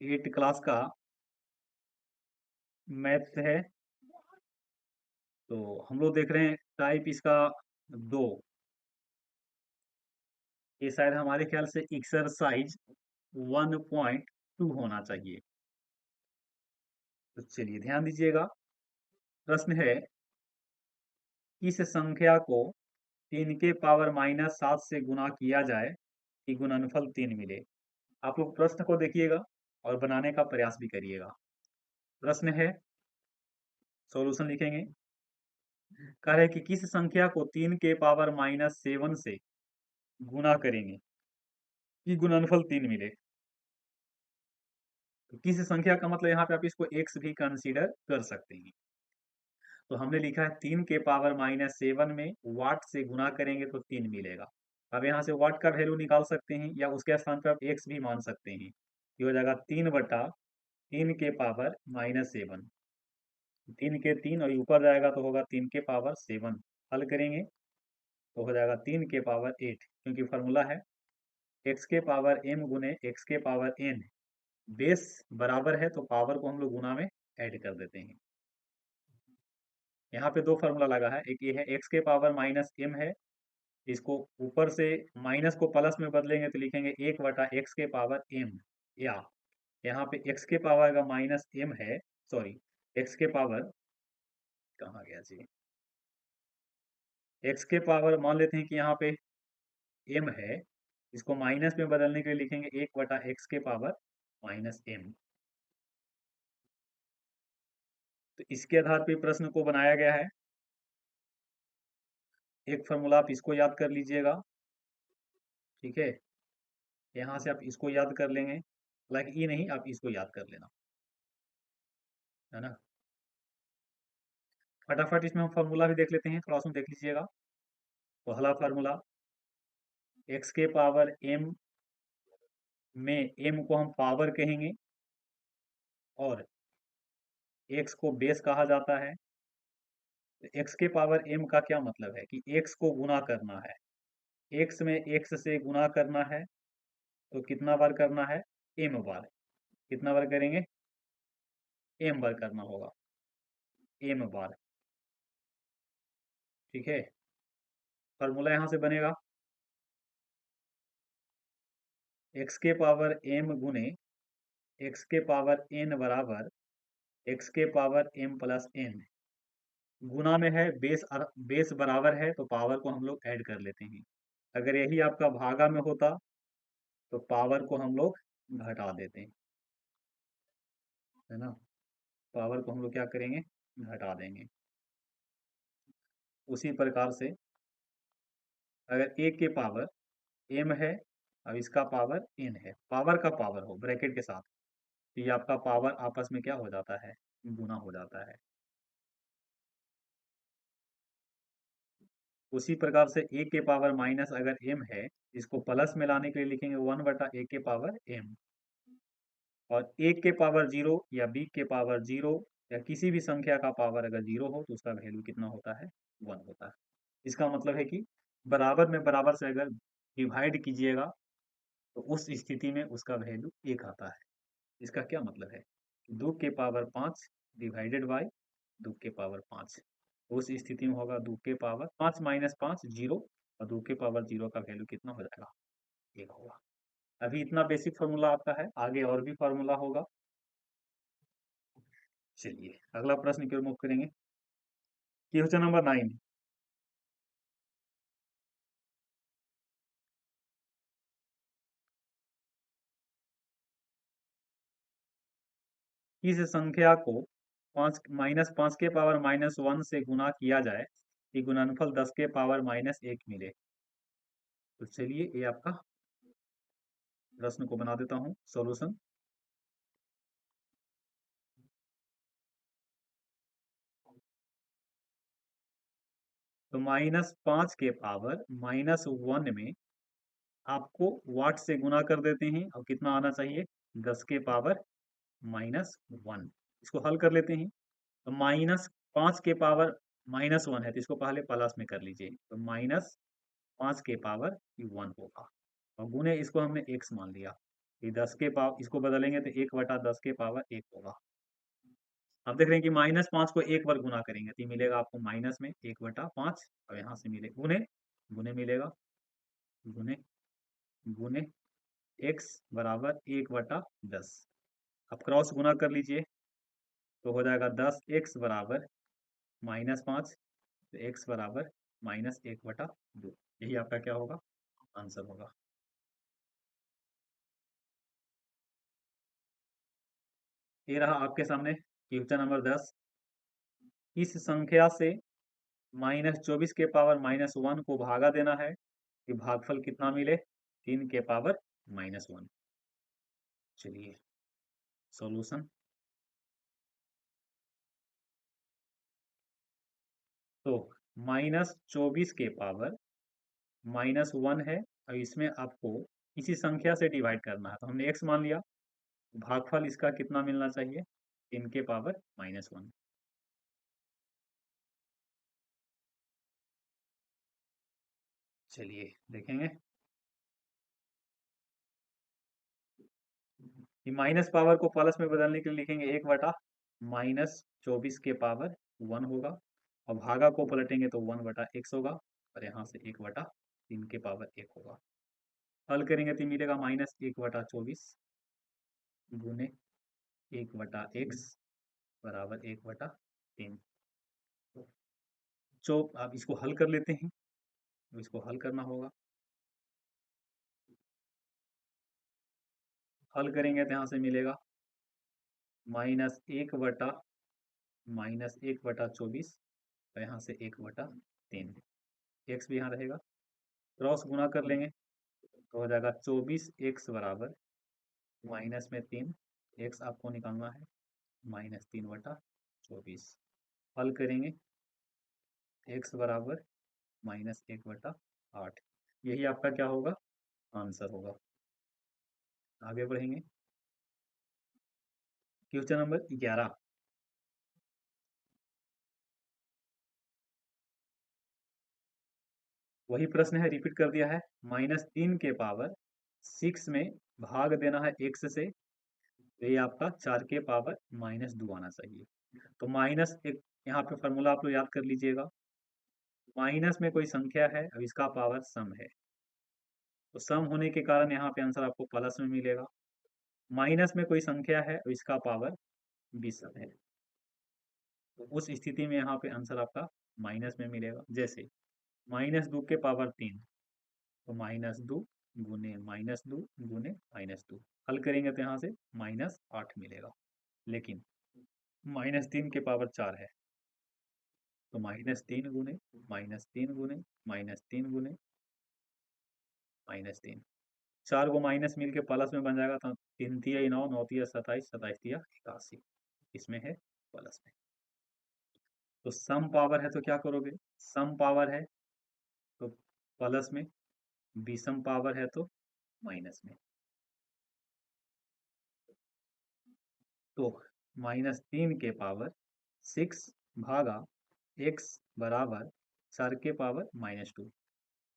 8 class का maths है। तो हम लोग देख रहे हैं टाइप इसका 2। ये शायद हमारे ख्याल से एक्सरसाइज 1.2 होना चाहिए। तो चलिए ध्यान दीजिएगा। प्रश्न है, किस संख्या को 3 के पावर -7 से गुणा किया जाए कि गुणनफल 3 मिले। आप लोग प्रश्न को देखिएगा और बनाने का प्रयास भी करिएगा। प्रश्न है, सॉल्यूशन लिखेंगे। कह रहे कि किस संख्या को 3 के पावर -7 से गुणा करेंगे कि गुणनफल 3 मिले। तो किस संख्या का मतलब यहाँ पे आप इसको x भी कंसीडर कर सकते हैं। तो हमने लिखा है 3 के पावर -7 में वाट से गुणा करेंगे तो 3 मिलेगा। अब यहाँ से वाट का वैल्यू निकाल सकते हैं या उसके स्थान पर आप x भी मान सकते हैं। ये हो जाएगा 3/3 के पावर -7। 3 के 3 और ऊपर जाएगा तो होगा 3 के पावर 7। हल करेंगे तो हो जाएगा 3 के पावर 8, क्योंकि फॉर्मूला है x के पावर m गुने x के पावर n। बेस बराबर है तो पावर को हम लोग गुना में ऐड कर देते हैं। यहाँ पे दो फार्मूला लगा है, एक ये है x के पावर -m है, इसको ऊपर से माइनस को प्लस में बदलेंगे तो लिखेंगे 1/x के पावर m। या यहाँ पे x के पावर का -m है, सॉरी x के पावर कहाँ गया जी, x के पावर मान लेते हैं कि यहाँ पे m है, इसको माइनस में बदलने के लिए लिखेंगे 1/x के पावर -m। तो इसके आधार पे प्रश्न को बनाया गया है। एक फार्मूला आप इसको याद कर लीजिएगा, ठीक है। यहाँ से आप इसको याद कर लेंगे, लाइक ये नहीं, आप इसको याद कर लेना, है ना। फटाफट इसमें हम फार्मूला भी देख लेते हैं, थोड़ा सा देख लीजिएगा। पहला फार्मूला x के पावर m में m को हम पावर कहेंगे और x को बेस कहा जाता है। तो x के पावर m का क्या मतलब है कि x को गुना करना है, x में x से गुना करना है, तो कितना बार करना है, m बार। कितना बार करेंगे, m बार करना होगा, m बार, ठीक है। फार्मूला यहाँ से बनेगा x के पावर m गुने x के पावर n बराबर x के पावर m प्लस n। गुना में है, बेस बराबर है तो पावर को हम लोग ऐड कर लेते हैं। अगर यही आपका भागा में होता तो पावर को हम लोग घटा देते हैं, है ना। पावर को हम लोग क्या करेंगे, घटा देंगे। उसी प्रकार से अगर a के पावर m है, अब इसका पावर n है, पावर का पावर हो ब्रैकेट के साथ, तो ये आपका पावर आपस में क्या हो जाता है, गुना हो जाता है। उसी प्रकार से a के पावर माइनस अगर m है, इसको प्लस में लाने के लिए लिखेंगे 1/a के पावर m। और a के पावर 0 या b के पावर 0 या किसी भी संख्या का पावर अगर 0 हो तो उसका वैल्यू कितना होता है, 1 होता है। इसका मतलब है कि बराबर में बराबर से अगर डिवाइड कीजिएगा तो उस स्थिति में उसका वैल्यू 1 आता है। इसका क्या मतलब है, 2 के पावर 5 डिवाइडेड बाय 2 के पावर 5। उस स्थिति में होगा 2 के पावर 5 माइनस 5 0, और 2 के पावर 0 का वैल्यू कितना हो जाएगा, 1 होगा। अभी इतना बेसिक फार्मूला आपका है, आगे और भी फार्मूला होगा। चलिए अगला प्रश्न की ओर मूव करेंगे। क्वेश्चन नंबर 9, इस संख्या को 5 के पावर -1 से गुना किया जाए कि गुणनफल 10 के पावर -1 मिले। तो चलिए ये आपका प्रश्न को बना देता हूँ सॉल्यूशन। तो -5 के पावर -1 में आपको वाट से गुना कर देते हैं और कितना आना चाहिए, 10 के पावर -1। इसको हल कर लेते हैं। तो -5 के पावर -1 है तो इसको पहले प्लस में कर लीजिए, तो -5 के पावर 1 होगा और गुने इसको हमने x मान लिया। ये 10 के पावर, इसको बदलेंगे तो 1/10 के पावर 1 होगा। अब देख रहे हैं कि -5 को 1 बार गुना करेंगे तो ये मिलेगा आपको माइनस में 1/5, और यहाँ से मिले गुने, गुने मिलेगा, गुने, गुने x बराबर 1/10। अब क्रॉस गुना कर लीजिए तो हो जाएगा 10x बराबर -5, तो x बराबर -1/2। यही आपका क्या होगा, आंसर होगा। ये रहा आपके सामने क्वेश्चन नंबर 10। इस संख्या से -24 के पावर -1 को भागा देना है कि भागफल कितना मिले, 3 के पावर -1। चलिए सॉल्यूशन। तो -24 के पावर -1 है, और इसमें आपको इसी संख्या से डिवाइड करना है, तो हमने x मान लिया। भागफल इसका कितना मिलना चाहिए, 3 के पावर -1। चलिए देखेंगे। ये माइनस पावर को प्लस में बदलने के लिए लिखेंगे 1/-24 के पावर 1 होगा, और भागा को पलटेंगे तो 1/x होगा, और यहाँ से 1/3 के पावर 1 होगा। हल करेंगे तो मिलेगा -1/24 गुने 1/x बराबर 1/3। तो आप इसको हल कर लेते हैं, तो इसको हल करना होगा। हल करेंगे तो यहाँ से मिलेगा -1/-24, तो यहाँ से 1/3, x भी यहाँ रहेगा। क्रॉस गुना कर लेंगे तो हो जाएगा 24x बराबर माइनस में 3, x आपको निकालना है, -3/24। हल करेंगे, x बराबर -1/8। यही आपका क्या होगा, आंसर होगा। आगे बढ़ेंगे। Question number 11। वही प्रश्न है, रिपीट कर दिया है। -3 के पावर 6 में भाग देना है x से, तो ये आपका 4 के पावर -2 आना चाहिए। तो माइनस एक यहाँ पे फॉर्मूला आप लोग याद कर लीजिएगा। माइनस में कोई संख्या है और इसका पावर सम है, तो सम होने के कारण यहाँ पे आंसर आपको प्लस में मिलेगा। माइनस में कोई संख्या है और इसका पावर विषम है, तो उस स्थिति में यहाँ पे आंसर आपका माइनस में मिलेगा। जैसे -2 के पावर 3, तो -2 गुने -2 गुने -2। हल करेंगे तो यहाँ से -8 मिलेगा। लेकिन -3 के पावर 4 है, तो -3 गुने -3 गुने -3 गुने -3, 4 को माइनस मिल के प्लस में बन जाएगा, तो 3 तिया 9, 9 तिया 27, 27 तिया 81, इसमें है प्लस में। तो सम पावर है तो क्या करोगे, सम पावर है तो प्लस में, विषम पावर है तो माइनस में। तो -3 के पावर 6 भागा x बराबर 4 के पावर -2।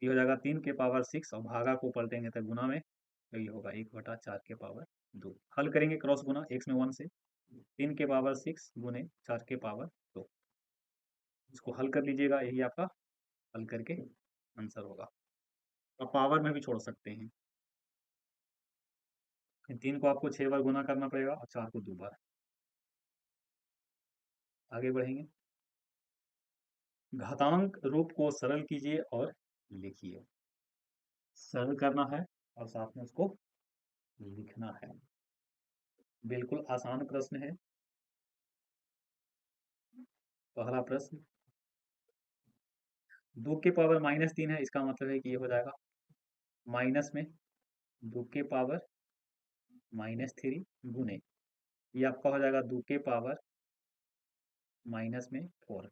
ये हो जाएगा 3 के पावर 6, और भागा को पलटेंगे तो गुना में, तो ये होगा 1/4 के पावर 2। हल करेंगे क्रॉस गुना, x में 1 से, 3 के पावर 6 गुने 4 के पावर 2। इसको हल कर लीजिएगा, यही आपका हल करके आंसर होगा। अब पावर में भी छोड़ सकते हैं। 3 को आपको 6 बार गुना करना पड़ेगा और 4 को 2 बार। आगे बढ़ेंगे। घातांक रूप को सरल कीजिए और लिखिए। सरल करना है और साथ में उसको लिखना है। बिल्कुल आसान प्रश्न है। पहला प्रश्न, 2 के पावर -3 है, इसका मतलब है कि ये हो जाएगा माइनस में 2 के पावर -3 गुने, ये आपका हो जाएगा 2 के पावर माइनस में 4,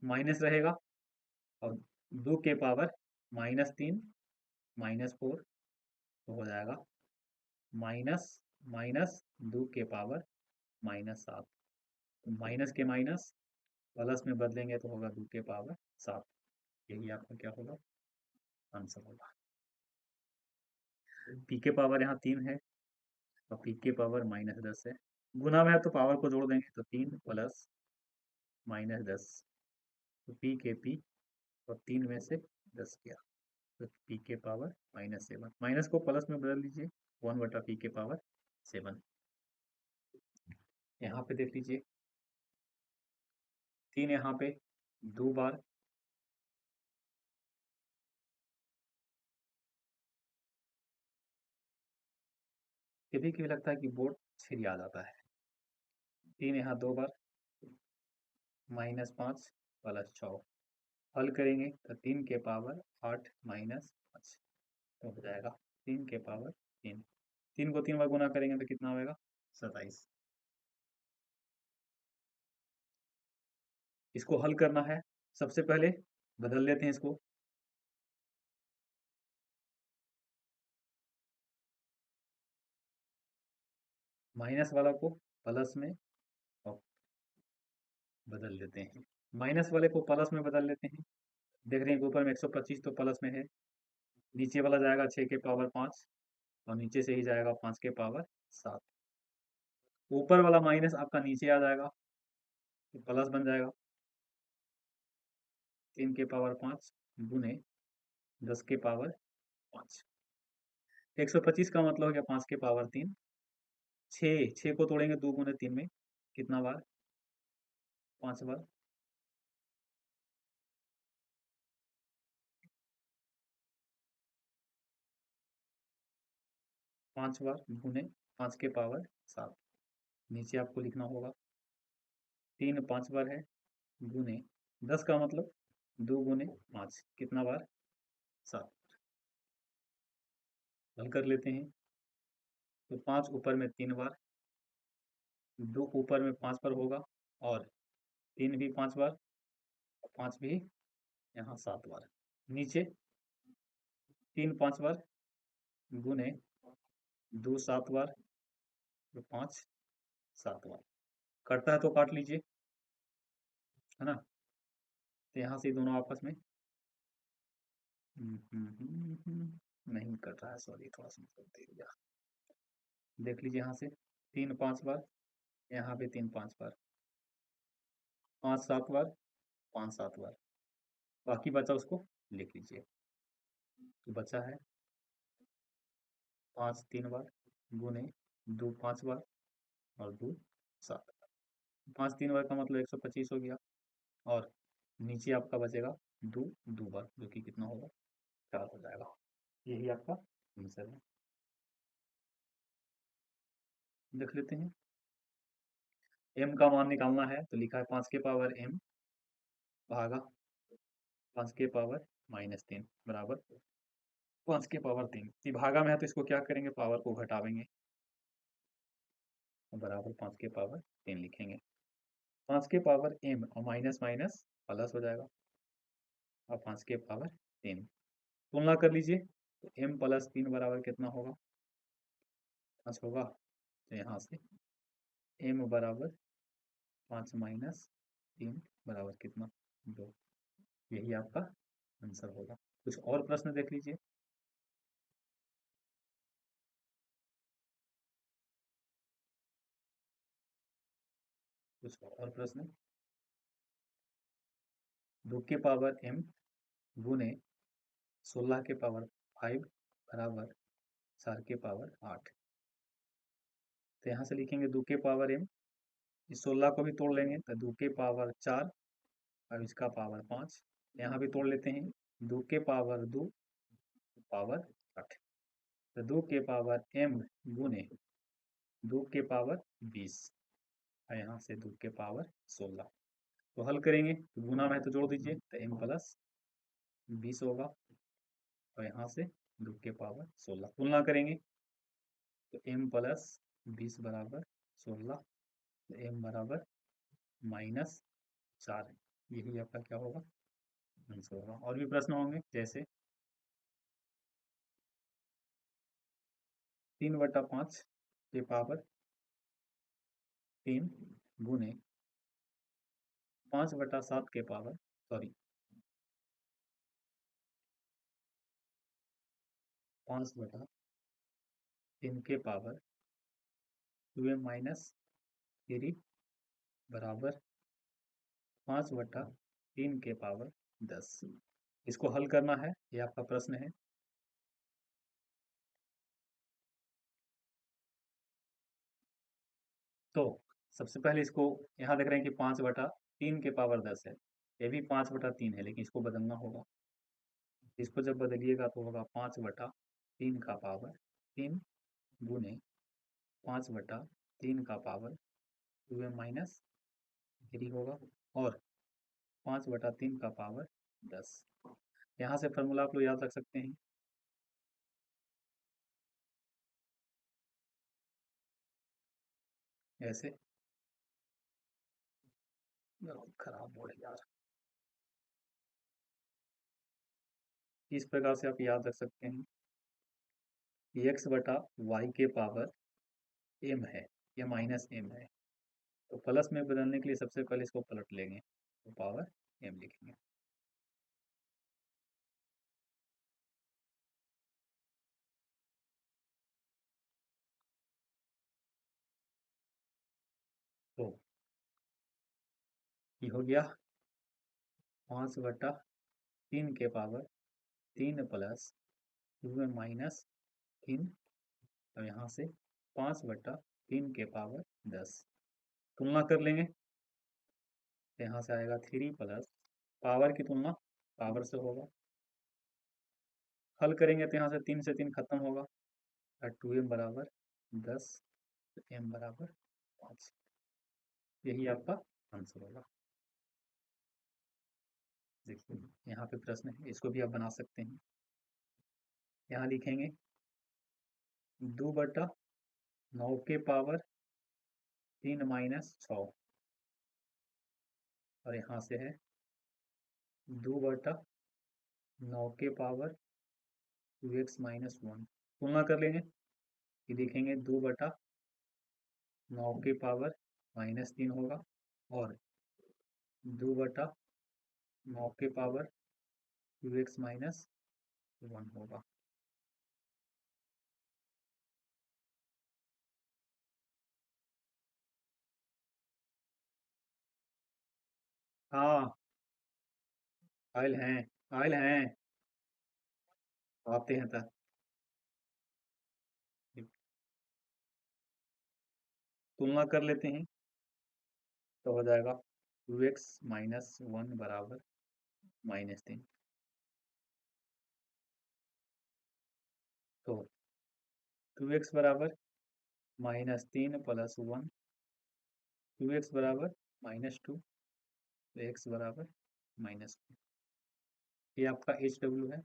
माइनस रहेगा, और 2 के पावर -3 -4, तो हो जाएगा माइनस माइनस 2 के पावर -7। माइनस के माइनस प्लस में बदलेंगे तो होगा 2 के पावर 7। यही आपका क्या होगा, आंसर होगा। पी के पावर यहाँ 3 है, और पी के पावर -10 है। गुना में है तो पावर को जोड़ देंगे, तो 3 प्लस -10, तो पी के पी, और 3 में से 10 गया, तो पी के पावर -7, माइनस को प्लस में बदल लीजिए, 1/पी के पावर 7। यहाँ पे देख लीजिए 3 यहाँ पे 2 बार, कभी कभी लगता है कि बोर्ड छिड़ आ जाता है। 3 यहाँ 2 बार, -5 प्लस 6, हल करेंगे तो 3 के पावर 8 -5, तो हो जाएगा 3 के पावर 3। 3 को 3 बार गुना करेंगे तो कितना होगा? 27। इसको हल करना है, सबसे पहले बदल लेते हैं इसको, माइनस वाला को प्लस में और बदल लेते हैं। माइनस वाले को प्लस में बदल लेते हैं, देख रहे हैं कि ऊपर में 125 तो प्लस में है, नीचे वाला जाएगा 6 के पावर 5, और नीचे से ही जाएगा 5 के पावर 7। ऊपर वाला माइनस आपका नीचे आ जाएगा, तो प्लस बन जाएगा 3 के पावर 5 गुने 10 के पावर 5। 125 का मतलब हो गया 5 के पावर 3। 6 को तोड़ेंगे 2 गुने 3 में, कितना बार? 5 बार। 5 बार गुने 5 के पावर 7, नीचे आपको लिखना होगा 3 5 बार है, गुने 10 का मतलब 2 गुने 5, कितना बार? 7। हल कर लेते हैं, तो 5 ऊपर में 3 बार, 2 ऊपर में 5 बार होगा, और 3 भी 5 बार, 5 भी यहाँ 7 बार, नीचे 3 5 बार गुने 2 7 बार, तो 5 7 बार। कटता है तो काट लीजिए, है ना? तो यहाँ से दोनों आपस में नहीं कट रहा है, सॉरी, थोड़ा सा मतलब दे दिया। देख लीजिए यहाँ से 3 5 बार, यहाँ पे 3 5 बार, 5 7 बार, 5 7 बार, बाकी बचा उसको लिख लीजिए। तो बचा है 5 3 बार गुने 2 5 बार, और 2 7 बार। 5 3 बार का मतलब 125 हो गया, और नीचे आपका बचेगा 2 2 बार, जो कि कितना होगा? 4 हो जाएगा। यही आपका आंसर है। देख लेते हैं, m का मान निकालना है, तो लिखा है 5 के पावर m भागा 5 के पावर -3 बराबर 5 के पावर 3। ये भागा में है तो इसको क्या करेंगे? पावर को घटावेंगे, बराबर 5 के पावर 3 लिखेंगे। 5 के पावर m और माइनस माइनस प्लस हो जाएगा, और 5 के पावर 3 तुलना कर लीजिए, तो m प्लस 3 बराबर कितना होगा? 5 होगा, तो यहाँ से m बराबर 5 माइनस 3 बराबर कितना? 2। यही आपका आंसर होगा। कुछ और प्रश्न देख लीजिए। कुछ और प्रश्न, 2 के पावर m गुने 16 के पावर 5 बराबर 4 के पावर 8। तो यहाँ से लिखेंगे 2 के पावर m, इस 16 को भी तोड़ लेंगे तो 2 के पावर 4, और इसका पावर 5, यहाँ भी तोड़ लेते हैं, 2 के पावर 2 पावर 8, तो 2 के पावर m गुने 2 के पावर 20, और यहाँ से 2 के पावर 16। तो हल करेंगे तो गुना में तो जोड़ दीजिए, तो m प्लस 20 होगा, और यहाँ से 2 के पावर 16 तुलना करेंगे, तो m प्लस 20 बराबर 16, तो m बराबर -4। यही आपका क्या होगा? आंसर होगा। और भी प्रश्न होंगे, जैसे 3/5 के पावर 3 गुने 5/7 के पावर, सॉरी, 5/3 के पावर 2m माइनस 3 बराबर 5/3 के पावर 10। इसको हल करना है, ये आपका प्रश्न है। तो सबसे पहले इसको, यहाँ देख रहे हैं कि 5/3 के पावर 10 है, ये भी 5/3 है, लेकिन इसको बदलना होगा। इसको जब बदलिएगा तो होगा 5/3 का पावर 3 गुने 5/3 का पावर 2m माइनस 3 होगा, और 5/3 का पावर 10। यहाँ से फॉर्मूला आप लोग याद रख सकते हैं, ऐसे। खराब बोर्ड है यार। इस प्रकार से आप याद रख सकते हैं, x/y के पावर m है, या माइनस m है, तो प्लस में बदलने के लिए सबसे पहले इसको पलट लेंगे, तो पावर m लिखेंगे। तो ये हो गया 5/3 के पावर 3 प्लस 2m माइनस 3, और यहाँ से 5/3 के पावर 10 तुलना कर लेंगे, तो यहाँ से आएगा 3 प्लस पावर की तुलना पावर से होगा, हल करेंगे तो यहाँ से 3 से 3 खत्म होगा, और 2m बराबर 10, m बराबर 5। यही आपका आंसर होगा। देखिए यहाँ पे प्रश्न है, इसको भी आप बना सकते हैं। यहाँ लिखेंगे 2/9 के पावर 3 माइनस 6, और यहाँ से है 2/9 के पावर 2x माइनस 1। तुलना कर लेंगे, कि देखेंगे 2/9 के पावर -3 होगा, और 2/9 के पावर 2x माइनस 1 होगा। हाँ, आयल हैं, आयल हैं, आते हैं तक। तुलना कर लेते हैं, तो हो जाएगा 2x माइनस 1 बराबर -3। तो 2x बराबर -3 प्लस 1, 2x बराबर -2, तो x बराबर -2। ये आपका HW है।